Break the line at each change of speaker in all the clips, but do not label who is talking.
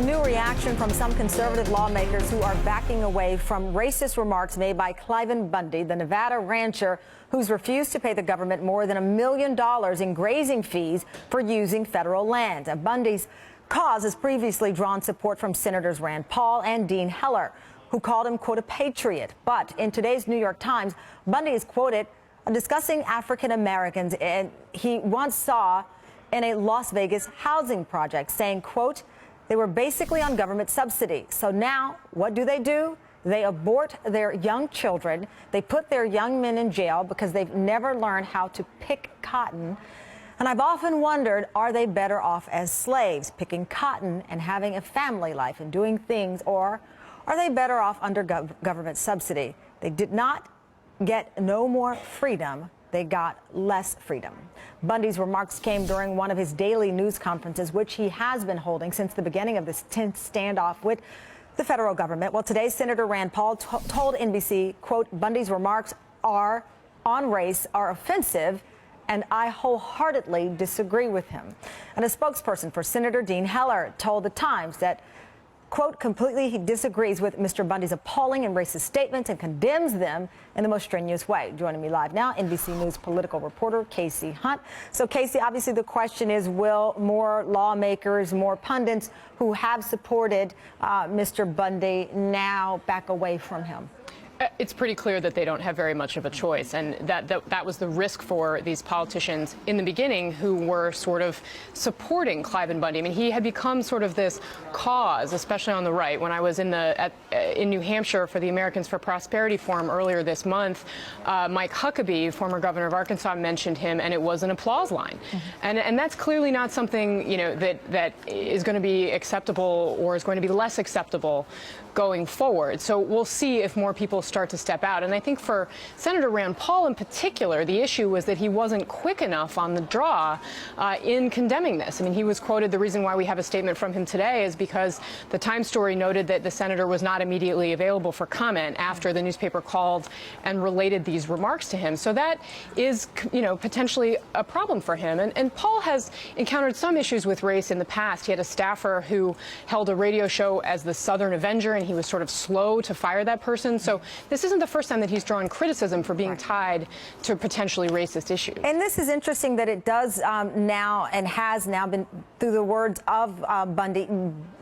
New reaction from some conservative lawmakers who are backing away from racist remarks made by Cliven Bundy, the Nevada rancher who's refused to pay the government more than $1 million in grazing fees for using federal land. Bundy's cause has previously drawn support from Senators Rand Paul and Dean Heller, who called him, quote, a patriot. But in today's New York Times, Bundy is quoted discussing African Americans and he once saw in a Las Vegas housing project, saying, quote, they were basically on government subsidy. So now what do? They abort their young children. They put their young men in jail because they've never learned how to pick cotton. And I've often wondered, are they better off as slaves, picking cotton and having a family life and doing things, or are they better off under government subsidy? They did not get no more freedom. They got less freedom. Bundy's remarks came during one of his daily news conferences, which he has been holding since the beginning of this tense standoff with the federal government. Well, today, Senator Rand Paul told NBC, quote, Bundy's remarks on race are offensive, and I wholeheartedly disagree with him. And a spokesperson for Senator Dean Heller told the Times that, quote, completely he disagrees with Mr. Bundy's appalling and racist statements and condemns them in the most strenuous way. Joining me live now, NBC News political reporter Casey Hunt. So, Casey, obviously the question is, will more lawmakers, more pundits who have supported Mr. Bundy now back away from him?
It's pretty clear that they don't have very much of a choice, and that was the risk for these politicians in the beginning who were sort of supporting Cliven Bundy. I mean, he had become sort of this cause, especially on the right. When I was in New Hampshire for the Americans for Prosperity Forum earlier this month, Mike Huckabee, former governor of Arkansas, mentioned him, and it was an applause line. And that's clearly not something, you know, that is going to be acceptable or is going to be less acceptable going forward. So we'll see if more people start to step out. And I think for Senator Rand Paul in particular, the issue was that he wasn't quick enough on the draw in condemning this. I mean, he was quoted, the reason why we have a statement from him today is because the Times story noted that the senator was not immediately available for comment after the newspaper called and related these remarks to him. So that is, you know, potentially a problem for him. And Paul has encountered some issues with race in the past. He had a staffer who held a radio show as the Southern Avenger, and he was sort of slow to fire that person. So this isn't the first time that he's drawn criticism for being tied to potentially racist issues. And
this is interesting that it does now and has now been, through the words of Bundy,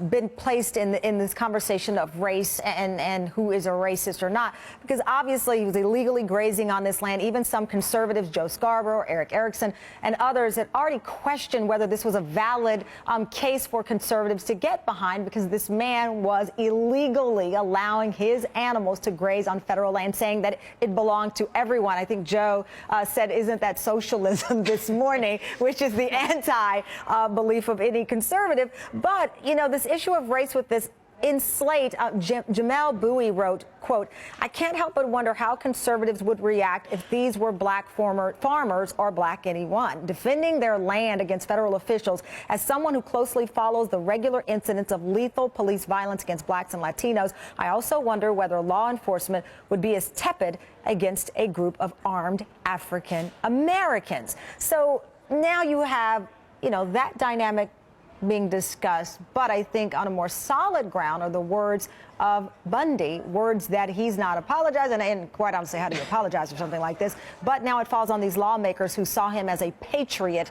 been placed in this conversation of race and who is a racist or not, because obviously he was illegally grazing on this land. Even some conservatives, Joe Scarborough, Eric Erickson, and others had already questioned whether this was a valid case for conservatives to get behind, because this man was illegally allowing his animals to graze on federal land, saying that it belonged to everyone. I think Joe said, isn't that socialism this morning, which is the anti-belief of any conservative. But, you know, this issue of race with this in Slate, Jamel Bowie wrote, quote, I can't help but wonder how conservatives would react if these were black farmers or black anyone. Defending their land against federal officials, as someone who closely follows the regular incidents of lethal police violence against blacks and Latinos, I also wonder whether law enforcement would be as tepid against a group of armed African Americans. So now you have, you know, that dynamic being discussed, but I think on a more solid ground are the words of Bundy, words that he's not apologizing, and quite honestly, how do you apologize for something like this? But now it falls on these lawmakers who saw him as a patriot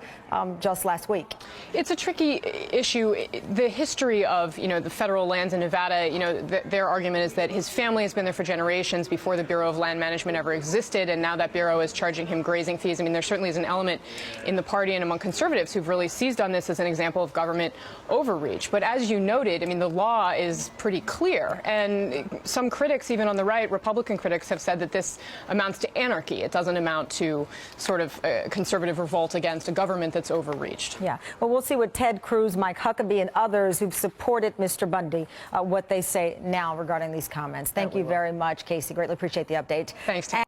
just last week.
It's a tricky issue. The history of, you know, the federal lands in Nevada, you know, their argument is that his family has been there for generations before the Bureau of Land Management ever existed, and now that bureau is charging him grazing fees. I mean, there certainly is an element in the party and among conservatives who've really seized on this as an example of government overreach. But as you noted, I mean, the law is pretty clear. And some critics, even on the right, Republican critics, have said that this amounts to anarchy. It doesn't amount to sort of a conservative revolt against a government that's overreached.
Yeah. Well, we'll see what Ted Cruz, Mike Huckabee, and others who've supported Mr. Bundy, what they say now regarding these comments. Thank you very much, Casey. Greatly appreciate the update.
Thanks, Tim.